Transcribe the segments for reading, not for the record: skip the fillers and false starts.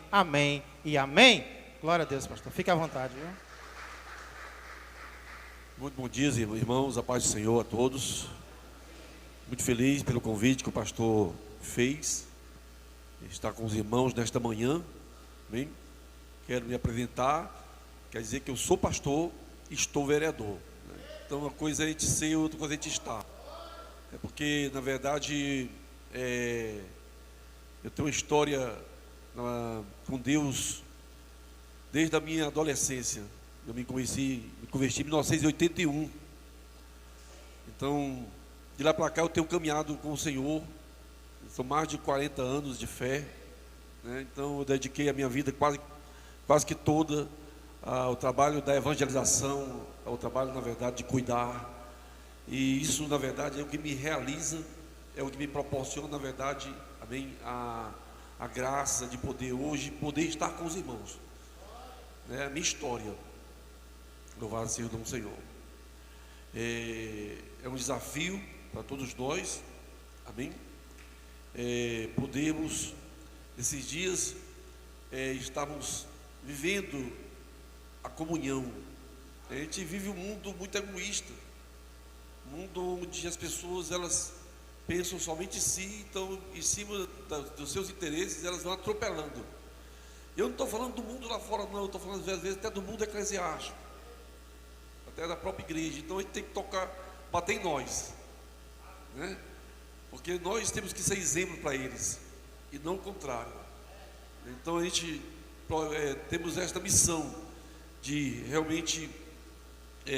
Amém e amém. Glória a Deus, pastor. Fique à vontade, viu? Muito bom dia, irmãos, a paz do Senhor a todos. Muito feliz pelo convite que o pastor fez, estar com os irmãos nesta manhã. Bem, quero me apresentar, quer dizer que eu sou pastor e estou vereador. Então uma coisa é a gente ser, outra coisa é a gente estar. É porque, na verdade, eu tenho uma história com Deus desde a minha adolescência. Eu me converti em 1981. Então, de lá para cá eu tenho caminhado com o Senhor. São mais de 40 anos de fé, né? Então eu dediquei a minha vida quase que toda ao trabalho da evangelização, ao trabalho, na verdade, de cuidar. E isso, na verdade, é o que me realiza, é o que me proporciona, na verdade, amém, a graça de poder hoje, poder estar com os irmãos, né? A minha história, louvado seja o nome do Senhor. É um desafio para todos nós, amém, podemos, nesses dias, estamos vivendo a comunhão. A gente vive um mundo muito egoísta, um mundo onde as pessoas, elas pensam somente em si, então, em cima dos seus interesses, elas vão atropelando. Eu não estou falando do mundo lá fora, não, eu estou falando, às vezes, até do mundo eclesiástico, até da própria igreja. Então, a gente tem que bater em nós, né? Porque nós temos que ser exemplo para eles, e não o contrário. Então, a gente temos esta missão de realmente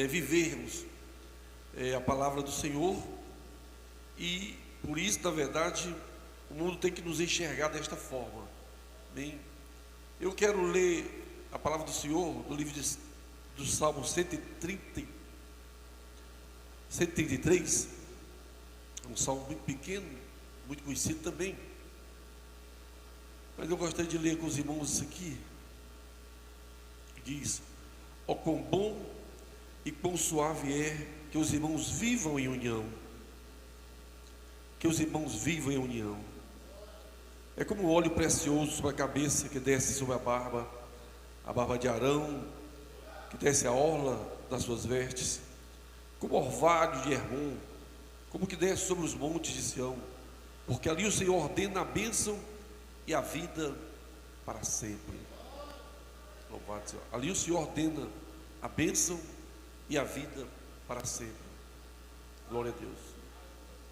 vivermos a palavra do Senhor. E por isso, na verdade, o mundo tem que nos enxergar desta forma. Bem, eu quero ler a palavra do Senhor no livro do Salmo 133, um salmo muito pequeno, muito conhecido também, mas eu gostaria de ler com os irmãos isso aqui. Diz: ó, quão bom e quão suave é que os irmãos vivam em união. Que os irmãos vivam em união. É como o óleo precioso sobre a cabeça que desce sobre a barba de Arão, que desce a orla das suas vestes, como orvalho de Hermon, como que desce sobre os montes de Sião, porque ali o Senhor ordena a bênção e a vida para sempre. Louvado Senhor. Ali o Senhor ordena a bênção e a vida para sempre. Glória a Deus.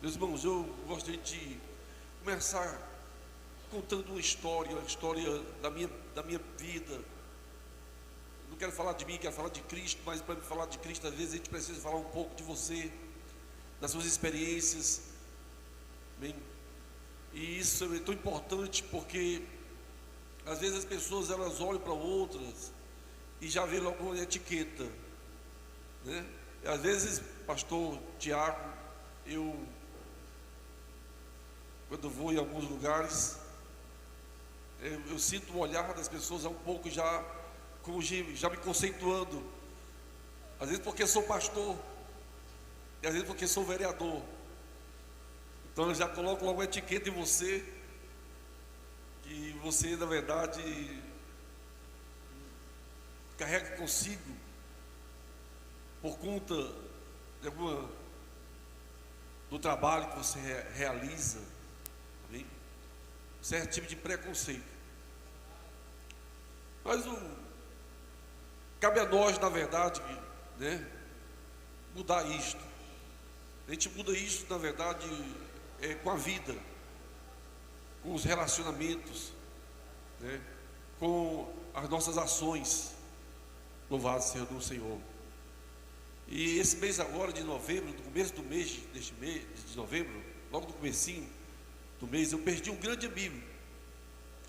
Meus irmãos, eu gostaria de começar contando uma história, a história da minha vida. Não quero falar de mim, quero falar de Cristo, mas para falar de Cristo, às vezes a gente precisa falar um pouco de você, das suas experiências. Bem, e isso é tão importante porque às vezes as pessoas, elas olham para outras e já vê logo uma etiqueta, né? E às vezes, pastor Tiago, quando vou em alguns lugares, eu sinto o olhar das pessoas um pouco já me conceituando. Às vezes porque sou pastor, e às vezes porque sou vereador. Então eu já coloco logo uma etiqueta em você, que você, na verdade, carrega consigo, por conta do trabalho que você realiza. Amém? Certo tipo de preconceito. Mas cabe a nós, na verdade, né, mudar isto. A gente muda isto, na verdade, com a vida, com os relacionamentos, né, com as nossas ações. Louvado seja o Senhor. E esse mês agora de novembro, no começo do mês, deste mês de novembro, logo no comecinho do mês, eu perdi um grande amigo.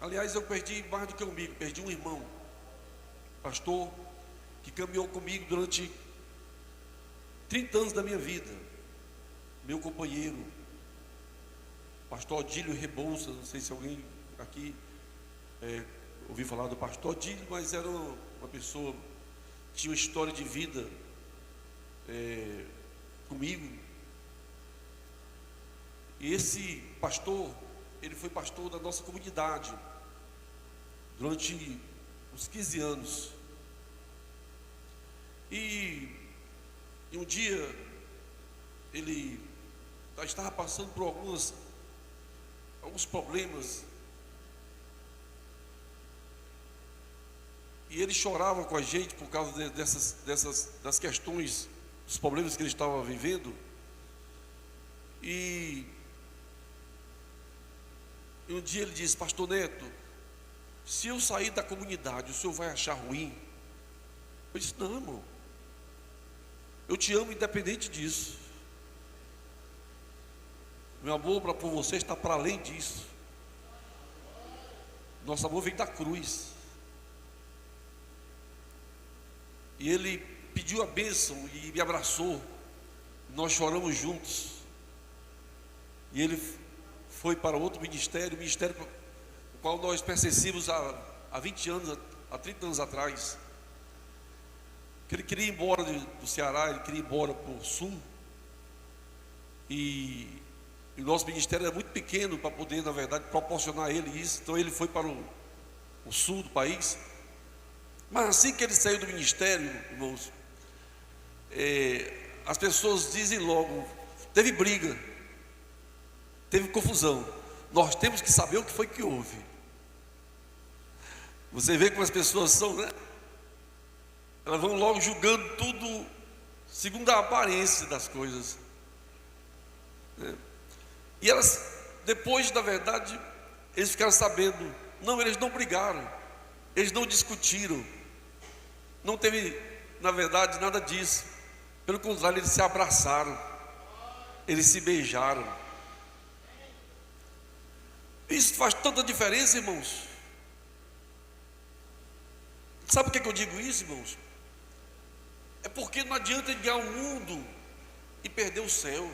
Aliás, eu perdi mais do que um amigo, perdi um irmão, pastor, que caminhou comigo durante 30 anos da minha vida, meu companheiro, pastor Odílio Rebouças. Não sei se alguém aqui ouviu falar do pastor Odílio, mas era uma pessoa que tinha uma história de vida comigo. E esse pastor, ele foi pastor da nossa comunidade durante uns 15 anos. E um dia ele estava passando por alguns problemas. E ele chorava com a gente por causa das questões, dos problemas que ele estava vivendo. E um dia ele disse: pastor Neto, se eu sair da comunidade, o senhor vai achar ruim? Eu disse: não, irmão, eu te amo independente disso. Meu amor por você está para além disso. Nosso amor vem da cruz. E ele pediu a bênção e me abraçou. Nós choramos juntos. E ele foi para outro ministério, o ministério o qual nós pertencíamos há 20 anos, há 30 anos atrás. Que ele queria ir embora do Ceará, ele queria ir embora para o sul. E o nosso ministério era muito pequeno para poder, na verdade, proporcionar a ele isso. Então ele foi para o sul do país. Mas assim que ele saiu do ministério, irmãos, as pessoas dizem logo: teve briga, teve confusão. Nós temos que saber o que foi que houve. Você vê como as pessoas são, né? Elas vão logo julgando tudo segundo a aparência das coisas, né? E elas, depois, na verdade, eles ficaram sabendo. Não, eles não brigaram, eles não discutiram, não teve, na verdade, nada disso. Pelo contrário, eles se abraçaram, eles se beijaram. Isso faz tanta diferença, irmãos. Sabe por que eu digo isso, irmãos? É porque não adianta ganhar o mundo e perder o céu.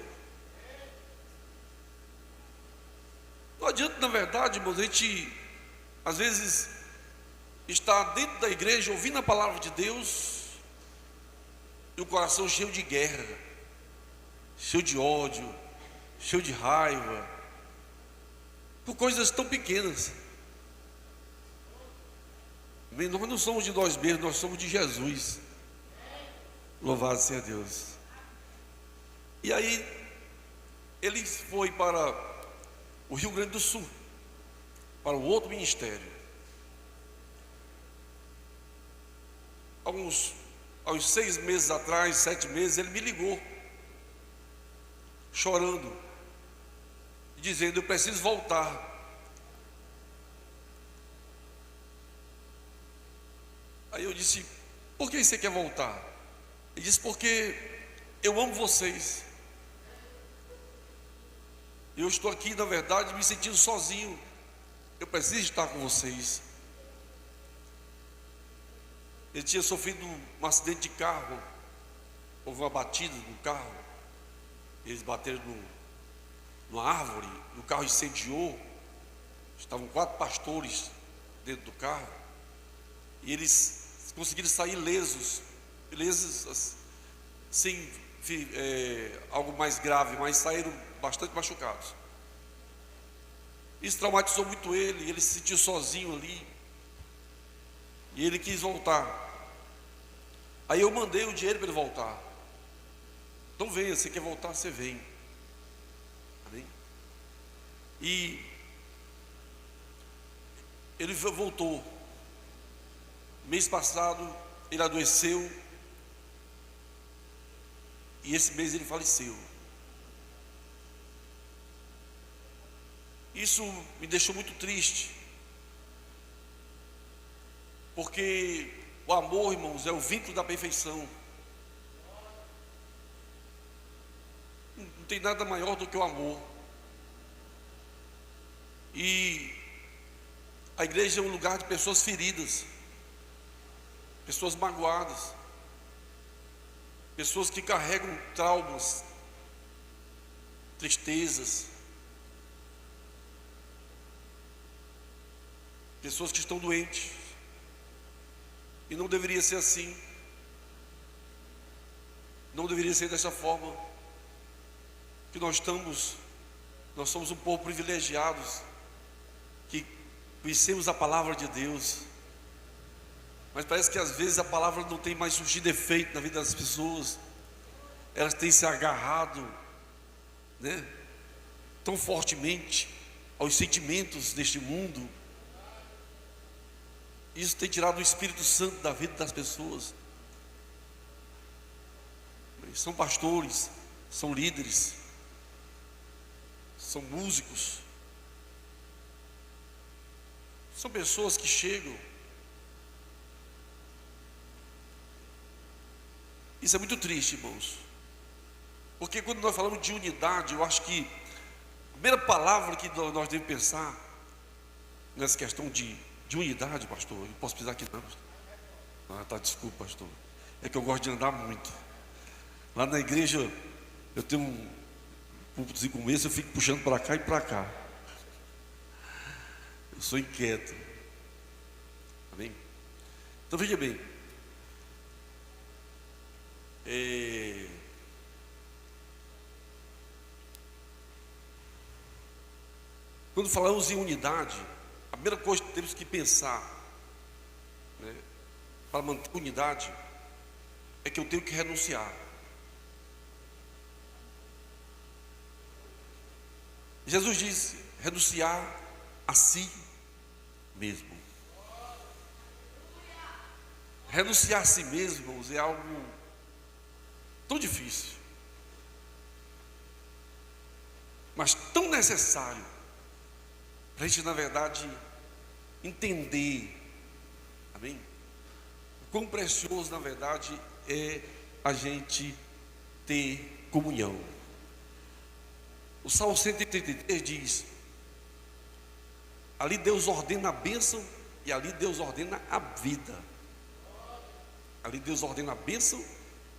Não adianta, na verdade, irmãos, a gente às vezes está dentro da igreja ouvindo a palavra de Deus e o coração cheio de guerra, cheio de ódio, cheio de raiva, por coisas tão pequenas. Nós não somos de nós mesmos, nós somos de Jesus. Louvado seja Deus. E aí ele foi para o Rio Grande do Sul, para o outro ministério. Aos 6 meses atrás, 7 meses, ele me ligou, chorando, dizendo: eu preciso voltar. Aí eu disse: por que você quer voltar? Ele disse: porque eu amo vocês. Eu estou aqui, na verdade, me sentindo sozinho. Eu preciso estar com vocês. Ele tinha sofrido um acidente de carro. Houve uma batida no carro. Eles bateram numa árvore. O carro incendiou. Estavam 4 pastores dentro do carro. E eles conseguiram sair ilesos, sem algo mais grave, mas saíram bastante machucados. Isso traumatizou muito ele. Ele se sentiu sozinho ali e ele quis voltar. Aí eu mandei o dinheiro para ele voltar. Então venha, você quer voltar, você vem. Amém? E ele voltou. Mês passado ele adoeceu e esse mês ele faleceu. Isso me deixou muito triste, porque o amor, irmãos, é o vínculo da perfeição. Não tem nada maior do que o amor. E a igreja é um lugar de pessoas feridas, pessoas magoadas, pessoas que carregam traumas, tristezas, pessoas que estão doentes. E não deveria ser assim. Não deveria ser dessa forma. Que nós somos um povo privilegiados, que conhecemos a palavra de Deus, mas parece que às vezes a palavra não tem mais surgido efeito na vida das pessoas. Elas têm se agarrado, né, tão fortemente aos sentimentos deste mundo. Isso tem tirado o Espírito Santo da vida das pessoas. São pastores, são líderes, são músicos, são pessoas que chegam. Isso é muito triste, irmãos, porque quando nós falamos de unidade, eu acho que a primeira palavra que nós devemos pensar nessa questão de unidade, pastor. Eu posso pisar aqui não, pastor? Tá, desculpa, pastor. É que eu gosto de andar muito. Lá na igreja eu tenho um púlpitozinho como esse, eu fico puxando para cá e para cá. Eu sou inquieto. Amém? Então veja bem. Quando falamos em unidade, a primeira coisa que temos que pensar, né, para manter a unidade, é que eu tenho que renunciar. Jesus disse: renunciar a si mesmo. Renunciar a si mesmo, irmãos, é algo tão difícil, mas tão necessário, para a gente, na verdade, entender, amém? O quão precioso, na verdade, é a gente ter comunhão. O Salmo 133 diz: ali Deus ordena a bênção e ali Deus ordena a vida. Ali Deus ordena a bênção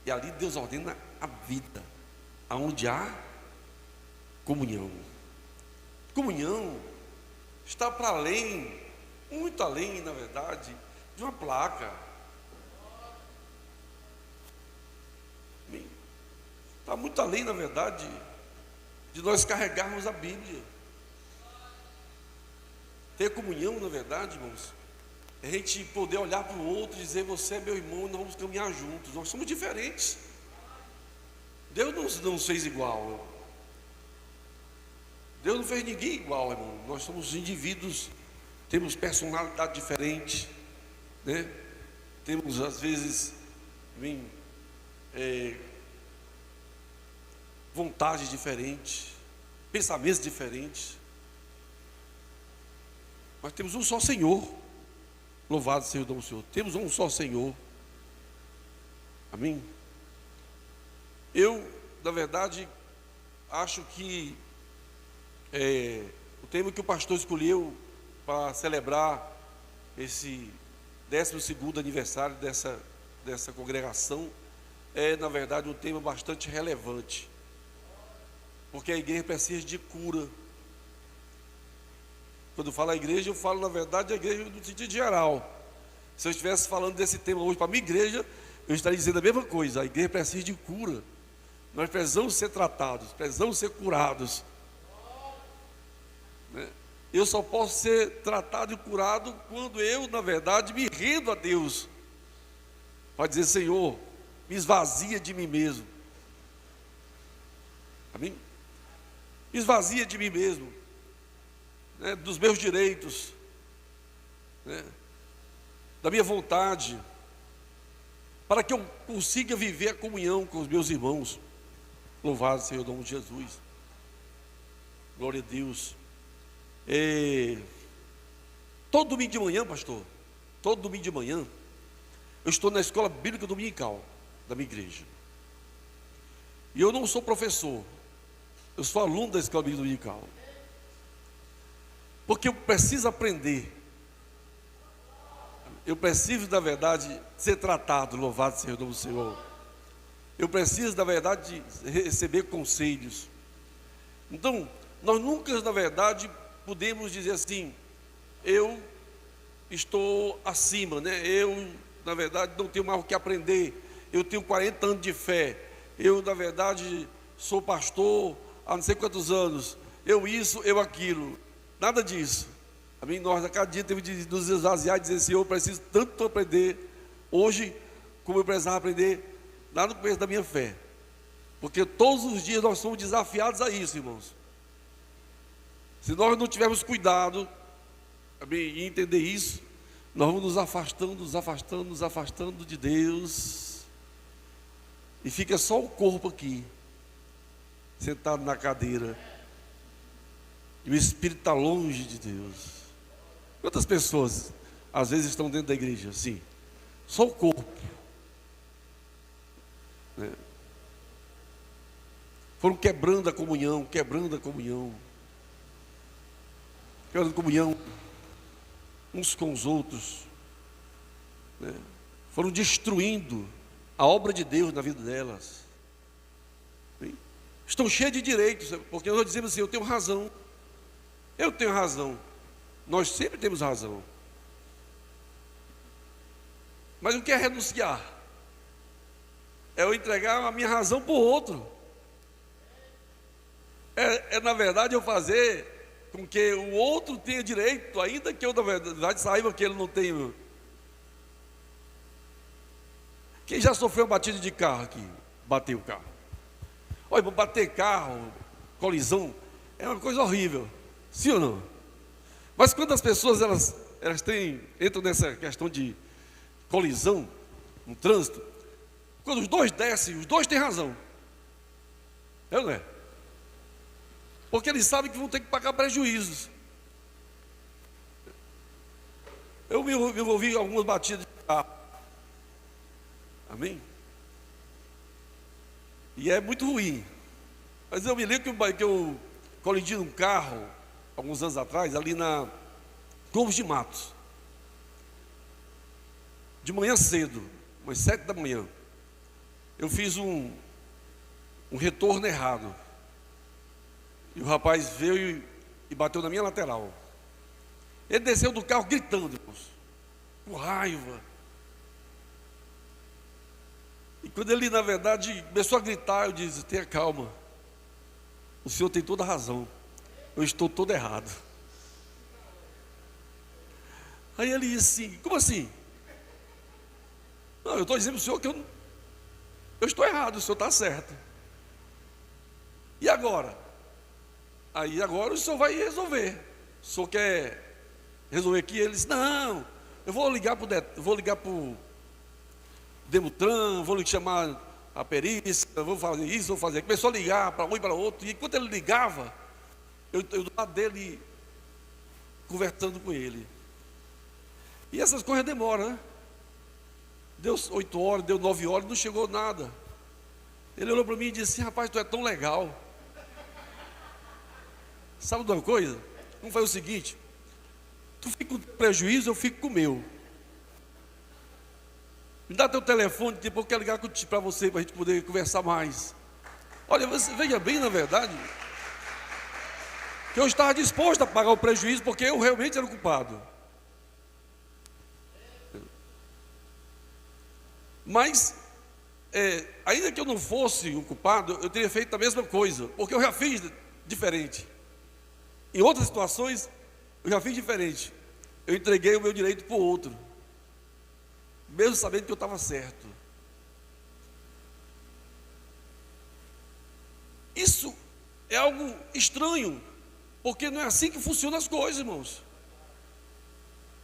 e ali Deus ordena a vida. Aonde há comunhão. Comunhão está para além, muito além, na verdade, de uma placa. Está muito além, na verdade, de nós carregarmos a Bíblia. Ter comunhão, na verdade, irmãos, é a gente poder olhar para o outro e dizer: você é meu irmão e nós vamos caminhar juntos. Nós somos diferentes. Deus não nos fez igual. Deus não fez ninguém igual, irmão. Nós somos indivíduos, temos personalidade diferente, né? Temos, às vezes, vontades diferentes, pensamentos diferentes, mas temos um só Senhor. Louvado seja o nome do Senhor. Temos um só Senhor. Amém? Eu, na verdade, acho que o tema que o pastor escolheu para celebrar esse 12º aniversário dessa congregação é, na verdade, um tema bastante relevante, porque a igreja precisa de cura. Quando eu falo a igreja, eu falo, na verdade, a igreja no sentido geral. Se eu estivesse falando desse tema hoje para a minha igreja, eu estaria dizendo a mesma coisa: a igreja precisa de cura. Nós precisamos ser tratados, precisamos ser curados, né? Eu só posso ser tratado e curado quando eu, na verdade, me rendo a Deus, para dizer: Senhor, me esvazia de mim mesmo. Amém? Me esvazia de mim mesmo, né, dos meus direitos, né, da minha vontade, para que eu consiga viver a comunhão com os meus irmãos. Louvado seja o nome de Jesus. Glória a Deus. Todo domingo de manhã, pastor, todo domingo de manhã, eu estou na escola bíblica dominical da minha igreja. E eu não sou professor, eu sou aluno da escola bíblica dominical, porque eu preciso aprender. Eu preciso, na verdade, ser tratado. Louvado seja o nome do Senhor. Eu preciso, na verdade, receber conselhos. Então, nós nunca, na verdade, podemos dizer assim: eu estou acima, né? Eu, na verdade, não tenho mais o que aprender. Eu tenho 40 anos de fé. Eu, na verdade, sou pastor há não sei quantos anos. Eu isso, eu aquilo. Nada disso. Amém? Nós a cada dia temos de nos esvaziar e dizer, Senhor, eu preciso tanto aprender hoje, como eu precisava aprender lá no começo da minha fé. Porque todos os dias nós somos desafiados a isso, irmãos. Se nós não tivermos cuidado, amém, e entender isso, nós vamos nos afastando de Deus. E fica só o corpo aqui, sentado na cadeira. E o espírito está longe de Deus. Quantas pessoas às vezes estão dentro da igreja assim? Só o corpo, né? Foram quebrando a comunhão uns com os outros, né? Foram destruindo a obra de Deus na vida delas. Estão cheios de direitos, porque nós dizemos assim, eu tenho razão. Nós sempre temos razão. Mas o que é renunciar? É eu entregar a minha razão para o outro. Na verdade eu fazer com que o outro tenha direito, ainda que eu na verdade saiba que ele não tem. Quem já sofreu batida de carro aqui? Bateu o carro. Olha, bater carro, colisão, é uma coisa horrível. Sim ou não? Mas quando as pessoas entram nessa questão de colisão no trânsito, quando os dois descem, os dois têm razão. É ou não é? Porque eles sabem que vão ter que pagar prejuízos. Eu me envolvi em algumas batidas de carro. Amém? E é muito ruim. Mas eu me lembro que eu colidi num carro alguns anos atrás, ali na Gomes de Matos, de manhã cedo, umas 7 da manhã, eu fiz um retorno errado, e o rapaz veio e bateu na minha lateral. Ele desceu do carro gritando, irmãos, com raiva, e quando ele na verdade começou a gritar, eu disse, tenha calma, o senhor tem toda a razão, eu estou todo errado. Aí ele disse assim, como assim? Não, eu estou dizendo para o senhor que eu estou errado, o senhor está certo. E agora? Aí agora o senhor vai resolver. O senhor quer resolver aqui? Ele disse, não, eu vou ligar para o Demutran, vou lhe chamar a perícia, vou fazer isso, vou fazer aquilo. Começou a ligar para um e para outro, e enquanto ele ligava, eu do lado dele, conversando com ele. E essas coisas demoram, né? Deu 8 horas, deu 9 horas, não chegou nada. Ele olhou para mim e disse assim, rapaz, tu é tão legal. Sabe de uma coisa? Não foi o seguinte, tu fica com prejuízo, eu fico com o meu. Me dá teu telefone, depois eu quero ligar para você, para a gente poder conversar mais. Olha, você veja bem, na verdade, que eu estava disposto a pagar o prejuízo, porque eu realmente era o culpado. Mas, ainda que eu não fosse o culpado, eu teria feito a mesma coisa, porque eu já fiz diferente. Em outras situações, eu já fiz diferente. Eu entreguei o meu direito para o outro, mesmo sabendo que eu estava certo. Isso é algo estranho, porque não é assim que funcionam as coisas, irmãos.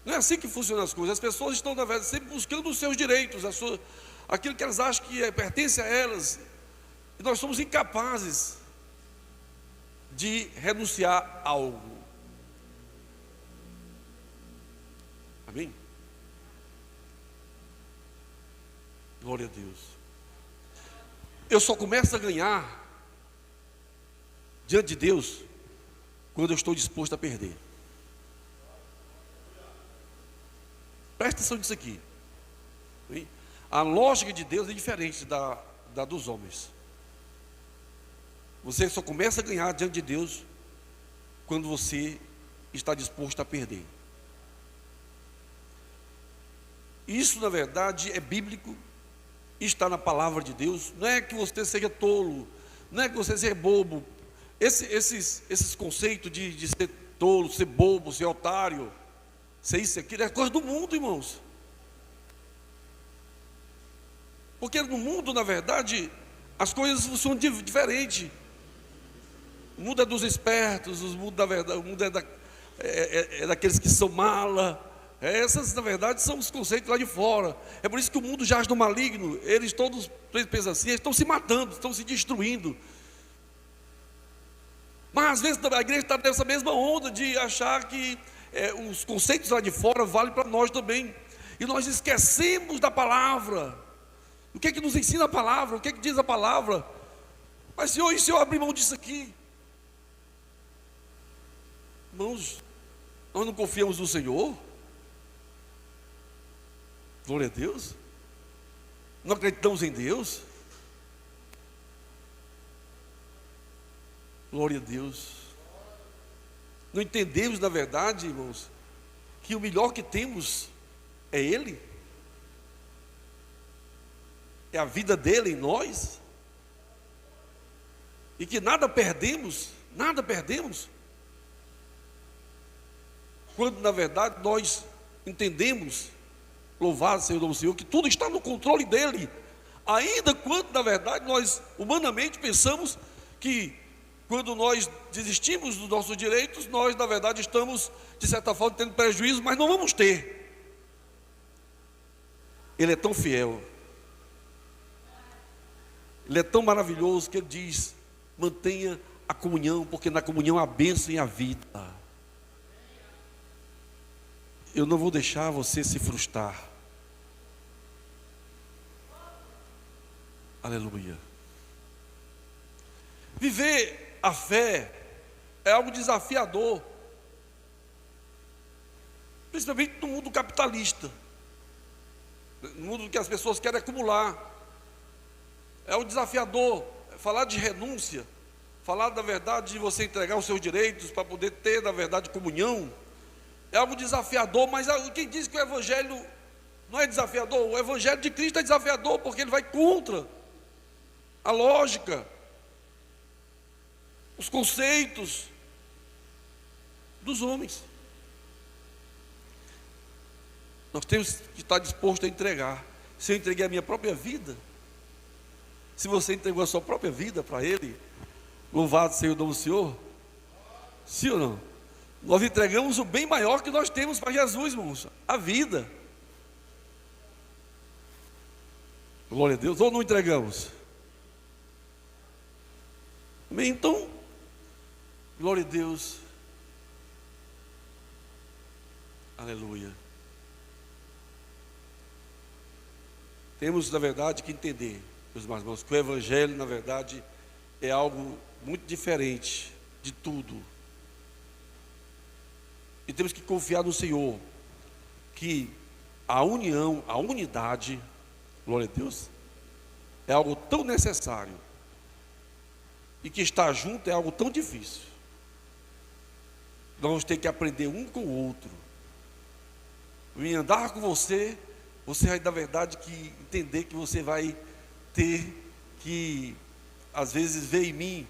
Não é assim que funcionam as coisas. As pessoas estão, na verdade, sempre buscando os seus direitos, aquilo que elas acham que pertence a elas. E nós somos incapazes de renunciar a algo. Amém? Glória a Deus. Eu só começo a ganhar diante de Deus quando eu estou disposto a perder. Presta atenção nisso aqui. A lógica de Deus é diferente da dos homens. Você só começa a ganhar diante de Deus quando você está disposto a perder. Isso, na verdade, é bíblico, está na palavra de Deus. Não é que você seja tolo, não é que você seja bobo. Esses conceitos de ser tolo, ser bobo, ser otário, ser isso e aquilo, é coisa do mundo, irmãos. Porque no mundo, na verdade, as coisas funcionam diferente. O mundo é dos espertos, o mundo, o mundo é daqueles que são mala. Essas, na verdade, são os conceitos lá de fora. É por isso que o mundo jaz no maligno. Eles todos pensam assim, eles estão se matando, estão se destruindo. Mas às vezes a igreja está nessa mesma onda de achar que os conceitos lá de fora valem para nós também. E nós esquecemos da palavra. O que é que nos ensina a palavra? O que é que diz a palavra? Mas Senhor, e se eu abrir mão disso aqui? Irmãos, nós não confiamos no Senhor? Glória a Deus. Não acreditamos em Deus? Glória a Deus. Não entendemos, na verdade, irmãos, que o melhor que temos é Ele? É a vida dele em nós? E que nada perdemos, quando na verdade nós entendemos, louvado seja o nome do Senhor, que tudo está no controle dele, ainda quando na verdade nós humanamente pensamos que quando nós desistimos dos nossos direitos, nós na verdade estamos de certa forma tendo prejuízo, mas não vamos ter. Ele é tão fiel, Ele é tão maravilhoso que Ele diz: mantenha a comunhão, porque na comunhão há bênção e a vida. Eu não vou deixar você se frustrar. Aleluia. Viver a fé é algo desafiador, principalmente no mundo capitalista, no mundo que as pessoas querem acumular. É um desafiador falar de renúncia, falar da verdade de você entregar os seus direitos para poder ter, na verdade, comunhão. É algo desafiador, mas quem diz que o Evangelho não é desafiador? O Evangelho de Cristo é desafiador, porque ele vai contra a lógica, os conceitos dos homens. Nós temos que estar dispostos a entregar. Se eu entreguei a minha própria vida, se você entregou a sua própria vida para Ele, louvado seja o nome do Senhor, sim ou não? Nós entregamos o bem maior que nós temos para Jesus, irmãos, a vida. Glória a Deus. Ou não entregamos? Amém? Então, glória a Deus. Aleluia. Temos, na verdade, que entender, meus irmãos, que o Evangelho, na verdade, é algo muito diferente de tudo. E temos que confiar no Senhor, que a união, a unidade, glória a Deus, é algo tão necessário, e que estar junto é algo tão difícil. Nós vamos ter que aprender um com o outro. Em andar com você, você vai, na verdade, que entender que você vai ter que, às vezes, ver em mim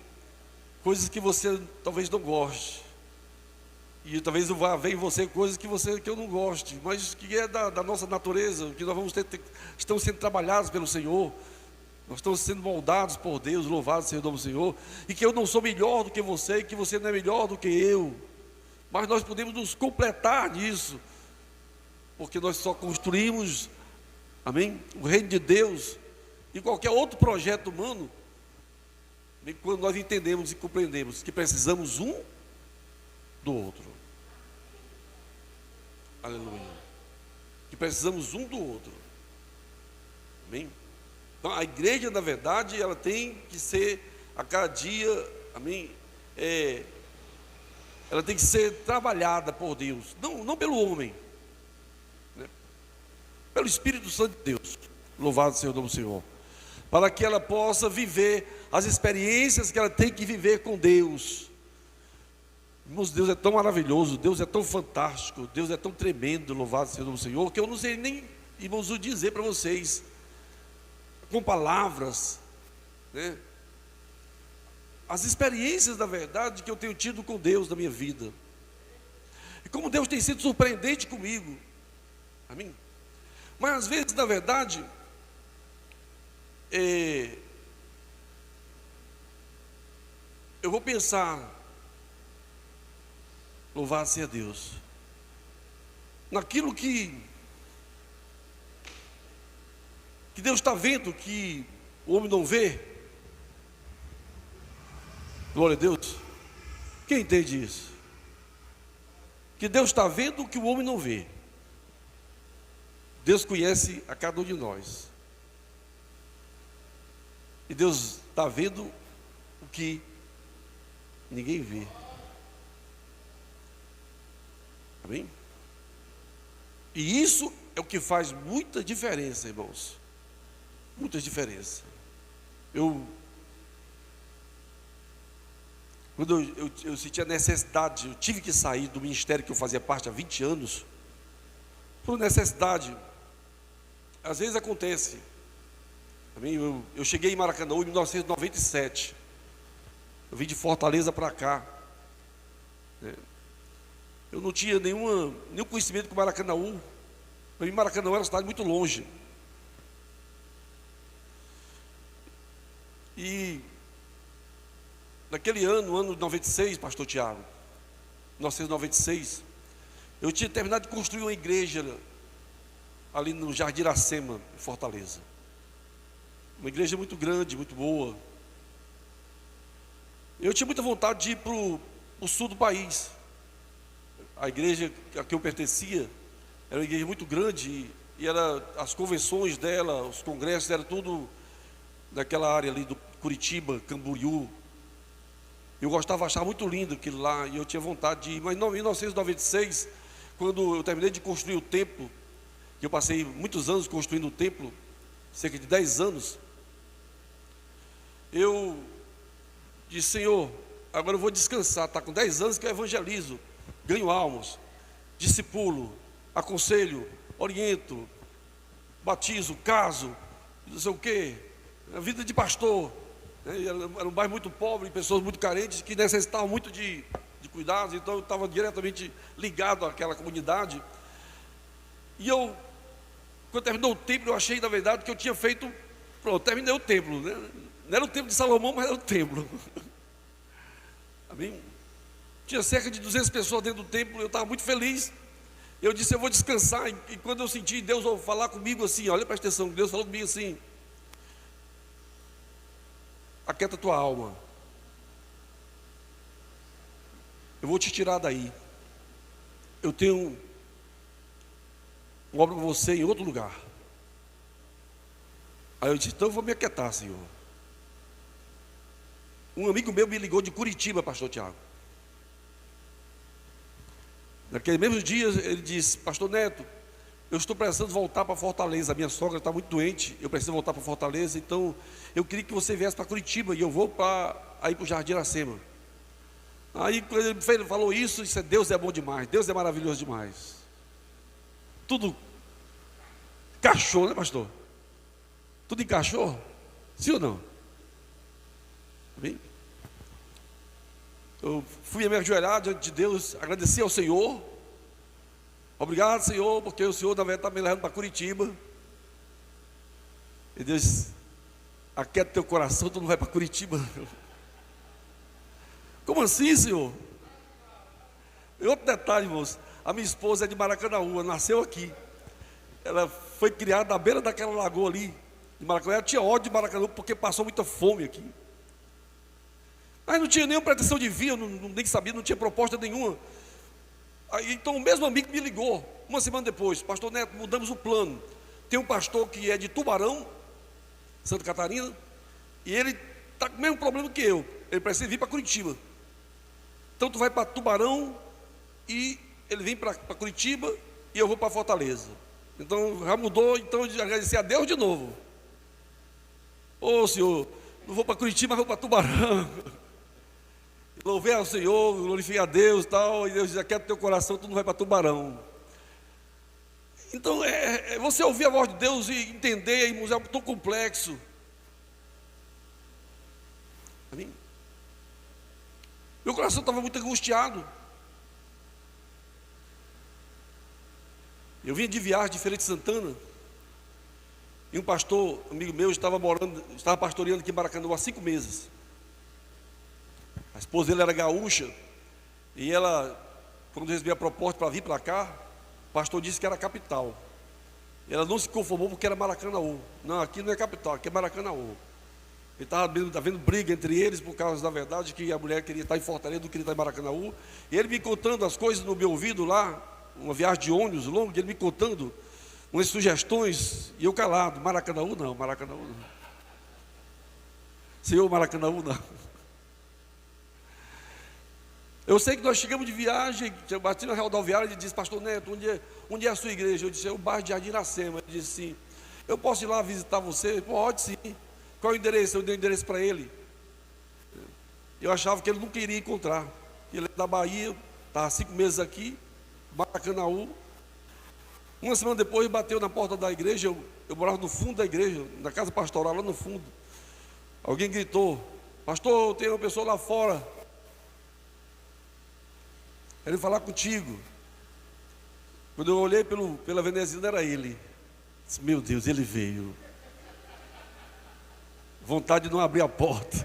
coisas que você talvez não goste. E talvez eu vá ver em você coisas que eu não goste, mas que é da nossa natureza, que nós vamos estamos sendo trabalhados pelo Senhor, nós estamos sendo moldados por Deus, louvado seja o nome do Senhor, e que eu não sou melhor do que você, e que você não é melhor do que eu, mas nós podemos nos completar nisso, porque nós só construímos, amém, o reino de Deus, e qualquer outro projeto humano, quando nós entendemos e compreendemos que precisamos um do outro. Aleluia. Que precisamos um do outro. Amém? Então a igreja, na verdade, ela tem que ser a cada dia, amém? Ela tem que ser trabalhada por Deus, não pelo homem, né? Pelo Espírito Santo de Deus. Louvado seja o nome do Senhor. Para que ela possa viver as experiências que ela tem que viver com Deus. Irmãos, Deus é tão maravilhoso, Deus é tão fantástico, Deus é tão tremendo, louvado seja o nome do Senhor, que eu não sei nem, irmãos, o dizer para vocês, com palavras, né? As experiências, na verdade, que eu tenho tido com Deus na minha vida. E como Deus tem sido surpreendente comigo. Amém? Mas às vezes, na verdade, eu vou pensar, louvado seja Deus, naquilo que Deus está vendo, que o homem não vê. Glória a Deus. Quem entende isso? Que Deus está vendo o que o homem não vê. Deus conhece a cada um de nós. E Deus está vendo o que ninguém vê. Amém? E isso é o que faz muita diferença, irmãos. Muita diferença. Quando eu senti a necessidade, eu tive que sair do ministério que eu fazia parte há 20 anos, por necessidade. Às vezes acontece. Eu cheguei em Maracanã em 1997. Eu vim de Fortaleza para cá. Eu não tinha nenhum conhecimento com Maracanã. Para mim, Maracanã era uma cidade muito longe. E naquele ano de 96, pastor Tiago, 1996, eu tinha terminado de construir uma igreja ali no Jardim Iracema, em Fortaleza. Uma igreja muito grande, muito boa. Eu tinha muita vontade de ir para o sul do país. A igreja a que eu pertencia era uma igreja muito grande e as convenções dela, os congressos, era tudo daquela área ali do Curitiba, Camboriú. Eu gostava, achava muito lindo aquilo lá, e eu tinha vontade de ir. Mas em 1996, quando eu terminei de construir o templo, que eu passei muitos anos construindo o templo, cerca de 10 anos, eu disse: Senhor, agora eu vou descansar. Está com 10 anos que eu evangelizo, ganho almas, discipulo, aconselho, oriento, batizo, caso, não sei o quê, a vida de pastor. Era um bairro muito pobre, pessoas muito carentes, que necessitavam muito de cuidados. Então eu estava diretamente ligado àquela comunidade. E quando terminou o templo, eu achei, na verdade, que eu tinha feito. Pronto, terminei o templo, né? Não era o templo de Salomão, mas era o templo. Amém? Tinha cerca de 200 pessoas dentro do templo. Eu estava muito feliz. Eu disse: eu vou descansar. E quando eu senti Deus falar comigo assim, olha, presta atenção, Deus falou comigo assim: aquieta tua alma, eu vou te tirar daí. Eu tenho uma obra para você em outro lugar. Aí eu disse: então eu vou me aquietar, Senhor. Um amigo meu me ligou de Curitiba, pastor Tiago. Naquele mesmo dia ele disse: pastor Neto, eu estou precisando voltar para Fortaleza. A minha sogra está muito doente, eu preciso voltar para Fortaleza. Então eu queria que você viesse para Curitiba e eu vou para o Jardim Iracema. Aí quando ele falou isso, disse: Deus é bom demais, Deus é maravilhoso demais. Tudo encaixou, né, pastor? Tudo encaixou? Sim ou não? Amém? Eu fui a me ajoelhar diante de Deus, agradeci ao Senhor. Obrigado, Senhor, porque o Senhor, na verdade, está me levando para Curitiba. E Deus disse: aquieta teu coração, tu não vai para Curitiba. Como assim, Senhor? E outro detalhe, irmãos: a minha esposa é de Maracanã, nasceu aqui. Ela foi criada na beira daquela lagoa ali, de Maracanã. Ela tinha ódio de Maracanã porque passou muita fome aqui. Mas não tinha nenhuma pretensão de vir, eu nem sabia, não tinha proposta nenhuma. Aí, então o mesmo amigo me ligou, uma semana depois: pastor Neto, mudamos o plano. Tem um pastor que é de Tubarão, Santa Catarina, e ele está com o mesmo problema que eu. Ele precisa vir para Curitiba. Então tu vai para Tubarão e ele vem para Curitiba e eu vou para Fortaleza. Então já mudou, então eu agradecer a Deus de novo. Ô Senhor, não vou para Curitiba, mas vou para Tubarão. Louvei ao Senhor, glorifiquei a Deus e tal. E Deus diz: aquieta teu coração, tu não vai para Tubarão. Então você ouvir a voz de Deus e entender, irmãos, é algo tão complexo. Amém? Meu coração estava muito angustiado. Eu vinha de viagem de Feira de Santana, e um pastor, amigo meu, estava pastoreando aqui em Maracanã há 5 meses. A esposa dele era gaúcha, e ela, quando recebeu a proposta para vir para cá, o pastor disse que era capital. Ela não se conformou porque era Maracanaú. Não, aqui não é capital, aqui é Maracanaú. Ele estava havendo briga entre eles por causa da verdade que a mulher queria estar em Fortaleza, não queria estar em Maracanaú. E ele me contando as coisas no meu ouvido lá, uma viagem de ônibus longa, ele me contando umas sugestões, e eu calado. Maracanaú não, Maracanaú não. Senhor, Maracanaú não. Eu sei que nós chegamos de viagem, eu bati na rodoviária e disse: pastor Neto, onde é a sua igreja? Eu disse: é o bairro de Jardim Iracema. Ele disse: sim. Eu posso ir lá visitar você? Pode sim. Qual é o endereço? Eu dei o endereço para ele. Eu achava que ele não queria encontrar. Ele é da Bahia, estava 5 meses aqui, Maracanaú. Uma semana depois bateu na porta da igreja. Eu morava no fundo da igreja, na casa pastoral, lá no fundo. Alguém gritou: pastor, tem uma pessoa lá fora, quero falar contigo. Quando eu olhei pela veneziana, era ele. Disse: meu Deus, ele veio. Vontade de não abrir a porta.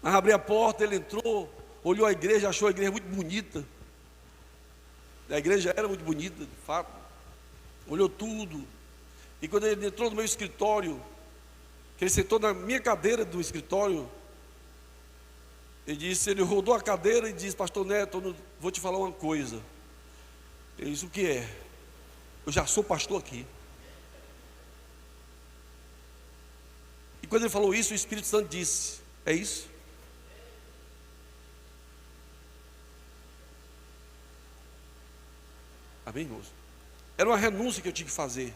Mas abri a porta, ele entrou, olhou a igreja, achou a igreja muito bonita. A igreja era muito bonita, de fato. Olhou tudo. E quando ele entrou no meu escritório, que ele sentou na minha cadeira do escritório, ele rodou a cadeira e disse: pastor Neto, eu vou te falar uma coisa. Ele disse: o que é? Eu já sou pastor aqui. E quando ele falou isso, o Espírito Santo disse: é isso? Amém, irmãos? Era uma renúncia que eu tinha que fazer.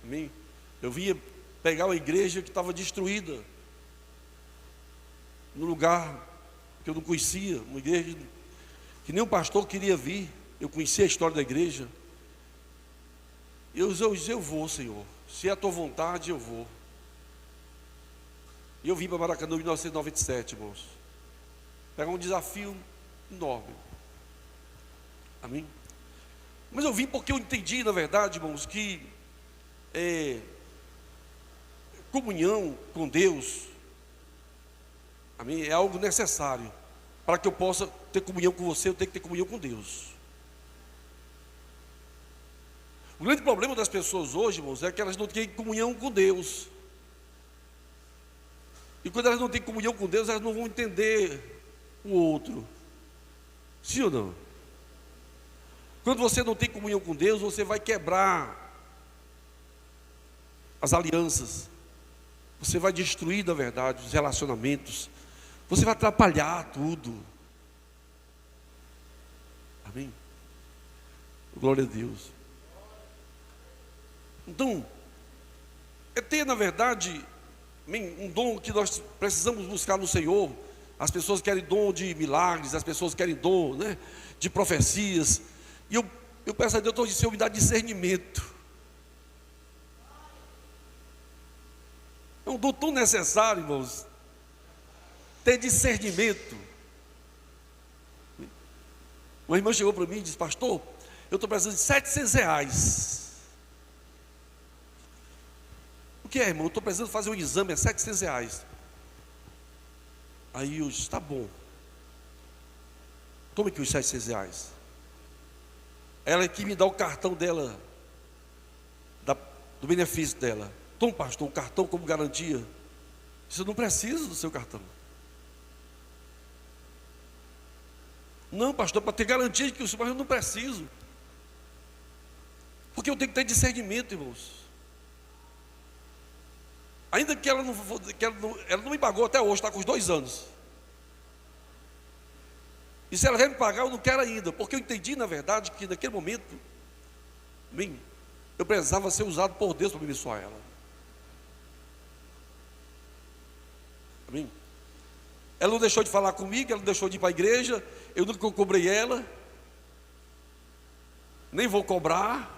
Amém? Eu vinha pegar uma igreja que estava destruída, num lugar que eu não conhecia, uma igreja que nem o pastor queria vir. Eu conhecia a história da igreja. Eu disse: eu vou, Senhor, se é a tua vontade, eu vou. E eu vim para Maracanã em 1997, irmãos. Pegar um desafio enorme. Amém? Mas eu vim porque eu entendi, na verdade, irmãos, que comunhão com Deus, amém, é algo necessário. Para que eu possa ter comunhão com você, eu tenho que ter comunhão com Deus. O grande problema das pessoas hoje, irmãos, é que elas não têm comunhão com Deus. E quando elas não têm comunhão com Deus, elas não vão entender o outro. Sim ou não? Quando você não tem comunhão com Deus, você vai quebrar as alianças. Você vai destruir, na verdade, os relacionamentos. Você vai atrapalhar tudo. Amém? Glória a Deus. Então, é ter, na verdade, um dom que nós precisamos buscar no Senhor. As pessoas querem dom de milagres, as pessoas querem dom, né, de profecias. E eu peço a Deus todo dia, me dá discernimento. É um dom tão necessário, irmãos, ter discernimento. Uma irmã chegou para mim e disse: pastor, eu estou precisando de R$700. O que é, irmão? Eu estou precisando fazer um exame, é R$700. Aí eu disse: tá bom, tome aqui os R$700. Ela que me dá o cartão dela, do benefício dela. Toma, pastor, o cartão como garantia. Eu disse: eu não preciso do seu cartão. Não, pastor, para ter garantia de que o senhor, mas eu não preciso. Porque eu tenho que ter discernimento, irmãos. Ainda que ela não me pagou até hoje, está com os 2 anos. E se ela vai me pagar, eu não quero ainda, porque eu entendi, na verdade, que naquele momento, bem, eu precisava ser usado por Deus para abençoar ela. Amém? Ela não deixou de falar comigo, ela não deixou de ir para a igreja, eu nunca cobrei ela, nem vou cobrar,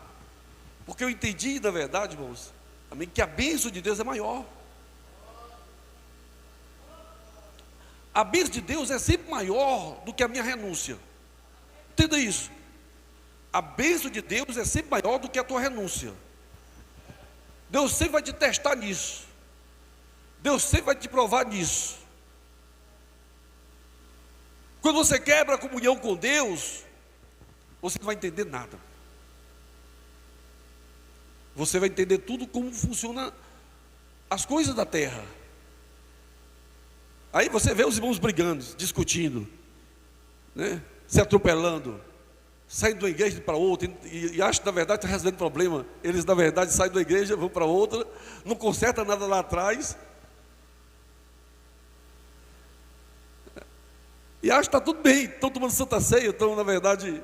porque eu entendi, na verdade, irmãos, amém, que a bênção de Deus é maior. A bênção de Deus é sempre maior do que a minha renúncia. Entenda isso. A bênção de Deus é sempre maior do que a tua renúncia. Deus sempre vai te testar nisso. Deus sempre vai te provar nisso. Quando você quebra a comunhão com Deus, você não vai entender nada. Você vai entender tudo como funciona as coisas da terra. Aí você vê os irmãos brigando, discutindo, né? Se atropelando, saindo da igreja para outra, e acham que na verdade está resolvendo problema. Eles na verdade saem da igreja, vão para outra, não consertam nada lá atrás, e acham que está tudo bem, estão tomando santa ceia, estão na verdade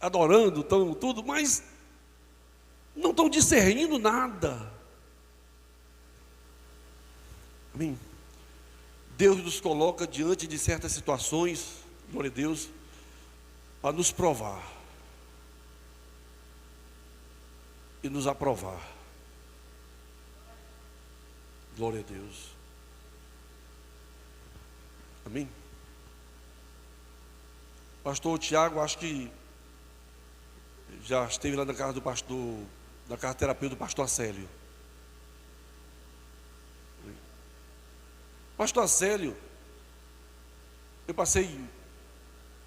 adorando, estão tudo, mas não estão discernindo nada. Amém? Deus nos coloca diante de certas situações, glória a Deus, para nos provar e nos aprovar. Glória a Deus. Amém? Pastor Tiago, acho que já esteve lá na casa do pastor, na casa terapeuta do pastor Acélio. Pastor Acélio, eu passei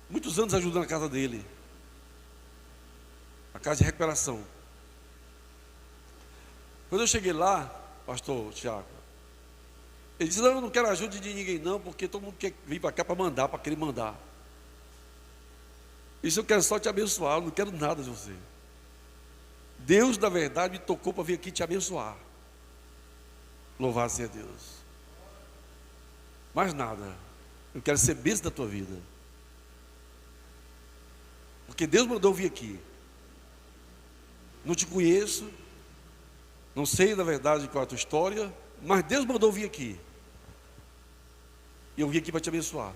muitos anos ajudando a casa dele, a casa de recuperação. Quando eu cheguei lá, pastor Tiago, ele disse: não, eu não quero ajuda de ninguém não, porque todo mundo quer vir para cá para mandar, para querer mandar. Isso eu quero só te abençoar, eu não quero nada de você. Deus, na verdade, me tocou para vir aqui te abençoar. Louvado seja Deus. Mais nada. Eu quero ser bênção da tua vida. Porque Deus mandou vir aqui. Não te conheço, não sei na verdade qual é a tua história, mas Deus mandou vir aqui. E eu vim aqui para te abençoar.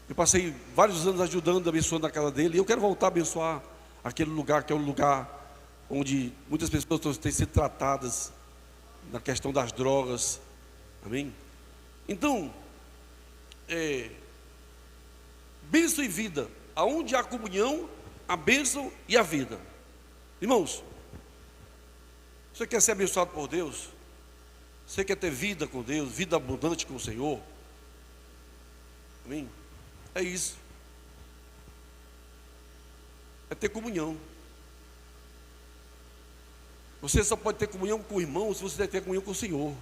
Eu passei vários anos ajudando, abençoando a casa dele, e eu quero voltar a abençoar aquele lugar que é um lugar onde muitas pessoas têm sido tratadas na questão das drogas. Amém? Então, bênção e vida. Aonde há comunhão, a bênção e a vida. Irmãos, você quer ser abençoado por Deus? Você quer ter vida com Deus, vida abundante com o Senhor? Amém? É isso. É ter comunhão. Você só pode ter comunhão com o irmão se você ter comunhão com o Senhor.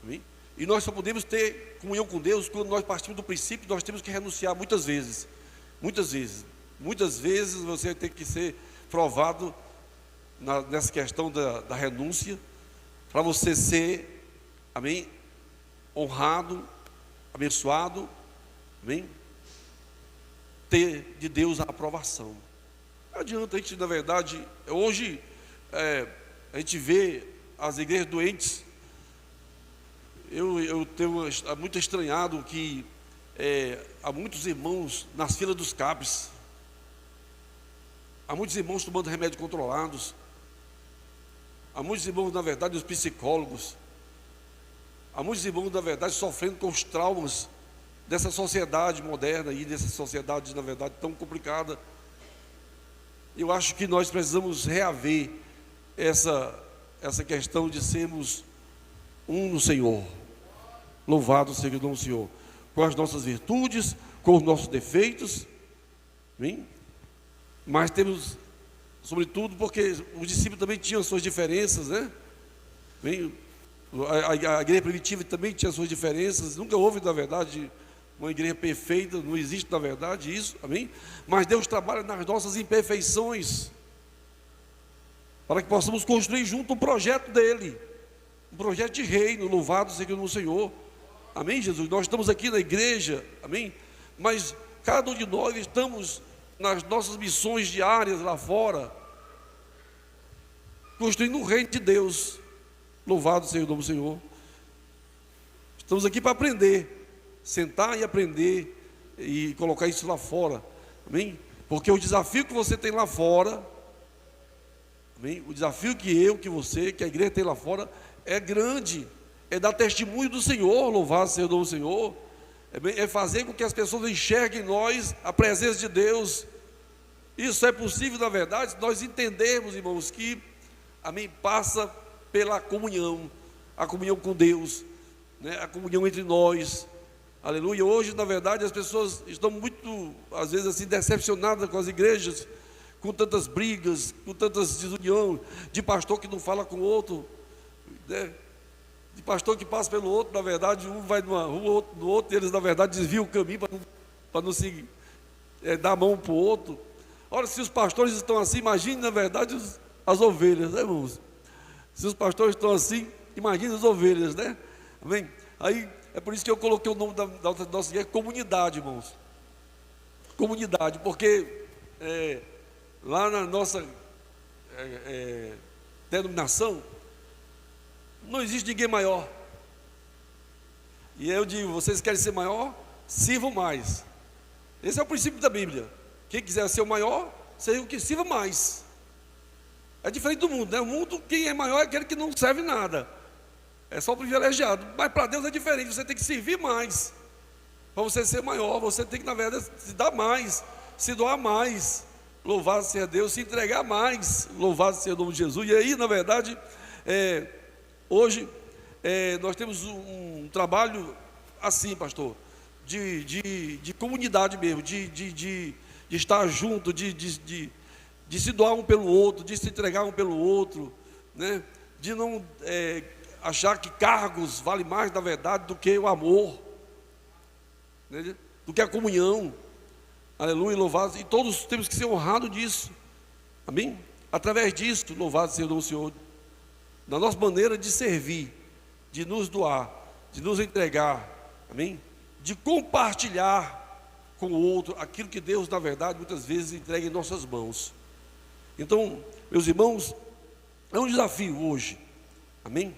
Amém? E nós só podemos ter comunhão com Deus quando nós partimos do princípio que nós temos que renunciar muitas vezes. Muitas vezes. Muitas vezes você tem que ser provado nessa questão da renúncia, para você ser, amém, honrado, abençoado, amém, ter de Deus a aprovação. Não adianta a gente, na verdade, hoje a gente vê as igrejas doentes. Eu tenho muito estranhado que há muitos irmãos nas filas dos CAPs, há muitos irmãos tomando remédios controlados, há muitos irmãos, na verdade, os psicólogos, há muitos irmãos, na verdade, sofrendo com os traumas dessa sociedade moderna e dessa sociedade, na verdade, tão complicada. Eu acho que nós precisamos reaver essa questão de sermos um no Senhor. Louvado seja o nome do Senhor. Com as nossas virtudes, com os nossos defeitos, amém? Mas temos, sobretudo, porque os discípulos também tinham suas diferenças, né? Amém? A igreja primitiva também tinha suas diferenças. Nunca houve, na verdade, uma igreja perfeita, não existe, na verdade, isso, amém? Mas Deus trabalha nas nossas imperfeições, para que possamos construir junto um projeto dele, um projeto de reino. Louvado seja o Senhor, amém, Jesus? Nós estamos aqui na igreja, amém? Mas cada um de nós estamos nas nossas missões diárias lá fora, construindo um reino de Deus. Louvado seja o nome do Senhor. Estamos aqui para aprender, sentar e aprender e colocar isso lá fora, amém? Porque o desafio que você tem lá fora, amém? O desafio que você, que a igreja tem lá fora, é grande, é dar testemunho do Senhor, louvado seja o nome do Senhor, é fazer com que as pessoas enxerguem em nós a presença de Deus. Isso é possível, na verdade, se nós entendermos, irmãos, que, amém, passa pela comunhão, a comunhão com Deus, né, a comunhão entre nós, aleluia. Hoje, na verdade, as pessoas estão muito, às vezes, assim, decepcionadas com as igrejas, com tantas brigas, com tantas desunião, de pastor que não fala com o outro, né? De pastor que passa pelo outro, na verdade, um vai numa rua, outro no outro, e eles, na verdade, desviam o caminho para não se dar a mão para o outro. Ora, se os pastores estão assim, imagine, na verdade, as ovelhas, né, irmãos? Se os pastores estão assim, imagine as ovelhas, né? Amém? Aí, é por isso que eu coloquei o nome da nossa igreja, comunidade, irmãos. Comunidade, porque lá na nossa denominação, não existe ninguém maior. E eu digo, vocês querem ser maior? Sirvam mais. Esse é o princípio da Bíblia. Quem quiser ser o maior, seja o que sirva mais. É diferente do mundo, né? O mundo, quem é maior é aquele que não serve nada. É só o privilegiado. Mas para Deus é diferente, você tem que servir mais. Para você ser maior, você tem que, na verdade, se dar mais, se doar mais. Louvado seja Deus, se entregar mais. Louvado seja o nome de Jesus. E aí, na verdade, hoje, nós temos um trabalho assim, pastor, de comunidade mesmo, de estar junto, de se doar um pelo outro, de se entregar um pelo outro, né? De não achar que cargos valem mais, na verdade, do que o amor, né? Do que a comunhão. Aleluia, louvado. E todos temos que ser honrados disso, amém? Através disso, louvado seja o Senhor, na nossa maneira de servir, de nos doar, de nos entregar, amém? De compartilhar com o outro aquilo que Deus, na verdade, muitas vezes entrega em nossas mãos. Então, meus irmãos, é um desafio hoje, amém?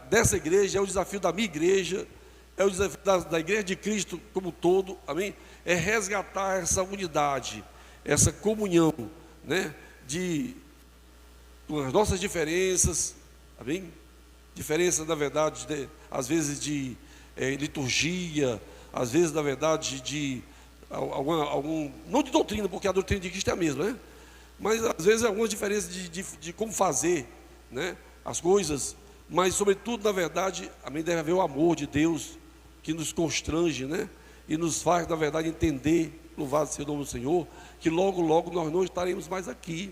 Dessa igreja, é o desafio da minha igreja, é o desafio da igreja de Cristo como um todo, amém? É resgatar essa unidade, essa comunhão, né? Com as nossas diferenças, amém? Diferença, na verdade, às vezes de liturgia, às vezes, na verdade, não de doutrina, porque a doutrina de Cristo é a mesma, né? Mas às vezes algumas diferenças de como fazer, né, as coisas, mas sobretudo, na verdade, amém, deve haver o amor de Deus que nos constrange, né? E nos faz, na verdade, entender, louvado seja o nome do Senhor, que logo, logo nós não estaremos mais aqui.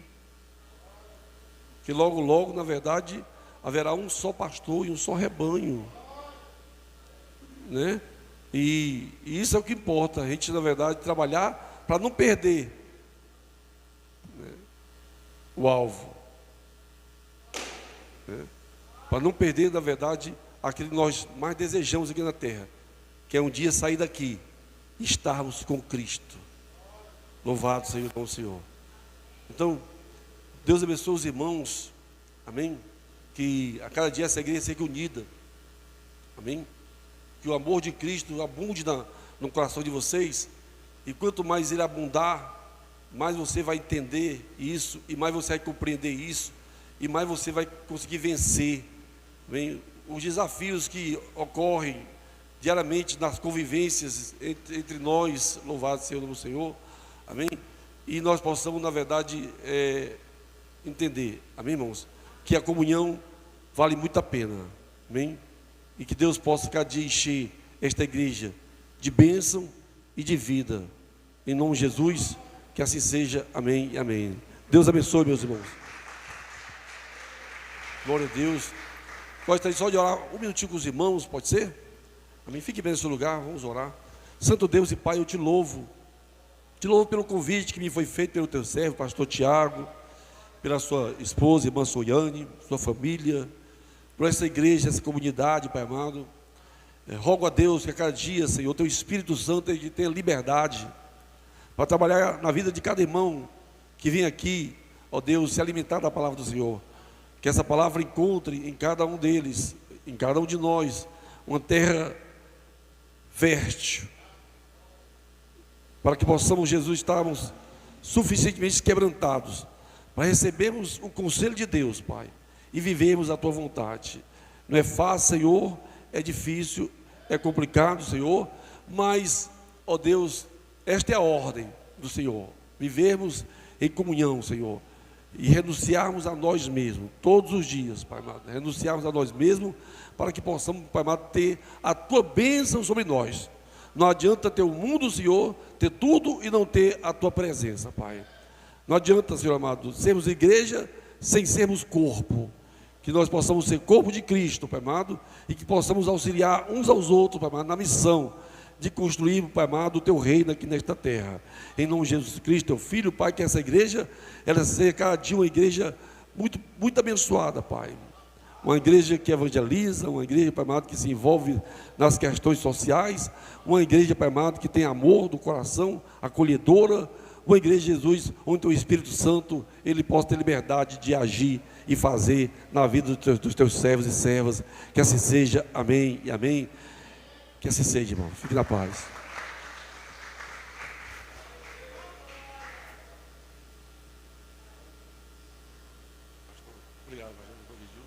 Que logo, logo, na verdade, haverá um só pastor e um só rebanho, né? E isso é o que importa, a gente, na verdade, trabalhar para não perder, né, o alvo, né? Para não perder, na verdade, aquilo que nós mais desejamos aqui na terra, que é um dia sair daqui e estarmos com Cristo. Louvado seja o Senhor. Então, Deus abençoe os irmãos, amém? Que a cada dia essa igreja seja unida, amém? Que o amor de Cristo abunde no coração de vocês, e quanto mais ele abundar, mais você vai entender isso, e mais você vai compreender isso, e mais você vai conseguir vencer, amém? Os desafios que ocorrem diariamente nas convivências entre nós, louvado seja o nome do Senhor, amém? E nós possamos, na verdade, entender, amém, irmãos? Que a comunhão vale muito a pena, amém? E que Deus possa cada dia encher esta igreja de bênção e de vida, em nome de Jesus, que assim seja, amém e amém. Deus abençoe, meus irmãos. Glória a Deus. Gostaria só de orar um minutinho com os irmãos, pode ser? Amém? Fique bem nesse lugar, vamos orar. Santo Deus e Pai, eu te louvo pelo convite que me foi feito pelo teu servo, pastor Tiago, pela sua esposa, irmã Soiane, sua família, por essa igreja, essa comunidade, Pai amado. Rogo a Deus que a cada dia, Senhor, teu Espírito Santo ele tenha liberdade para trabalhar na vida de cada irmão que vem aqui, ó Deus, se alimentar da palavra do Senhor. Que essa palavra encontre em cada um deles, em cada um de nós, uma terra fértil, para que possamos, Jesus, estarmos suficientemente quebrantados, para recebermos o conselho de Deus, Pai, e vivermos a Tua vontade. Não é fácil, Senhor, é difícil, é complicado, Senhor, mas, ó Deus, esta é a ordem do Senhor, vivermos em comunhão, Senhor, e renunciarmos a nós mesmos, todos os dias, Pai amado, renunciarmos a nós mesmos, para que possamos, Pai amado, ter a Tua bênção sobre nós. Não adianta ter o mundo, Senhor, ter tudo e não ter a Tua presença, Pai. Não adianta, Senhor amado, sermos igreja sem sermos corpo. Que nós possamos ser corpo de Cristo, Pai amado, e que possamos auxiliar uns aos outros, Pai amado, na missão de construir, Pai amado, o Teu reino aqui nesta terra. Em nome de Jesus Cristo, Teu Filho, Pai, que essa igreja, ela seja cada dia uma igreja muito, muito abençoada, Pai. Uma igreja que evangeliza, uma igreja, Pai amado, que se envolve nas questões sociais, uma igreja, Pai amado, que tem amor do coração, acolhedora, uma igreja, Jesus, onde o Espírito Santo, ele possa ter liberdade de agir e fazer na vida dos teus servos e servas. Que assim seja, amém e amém. Que assim seja, irmão. Fique na paz. Obrigado, pastor.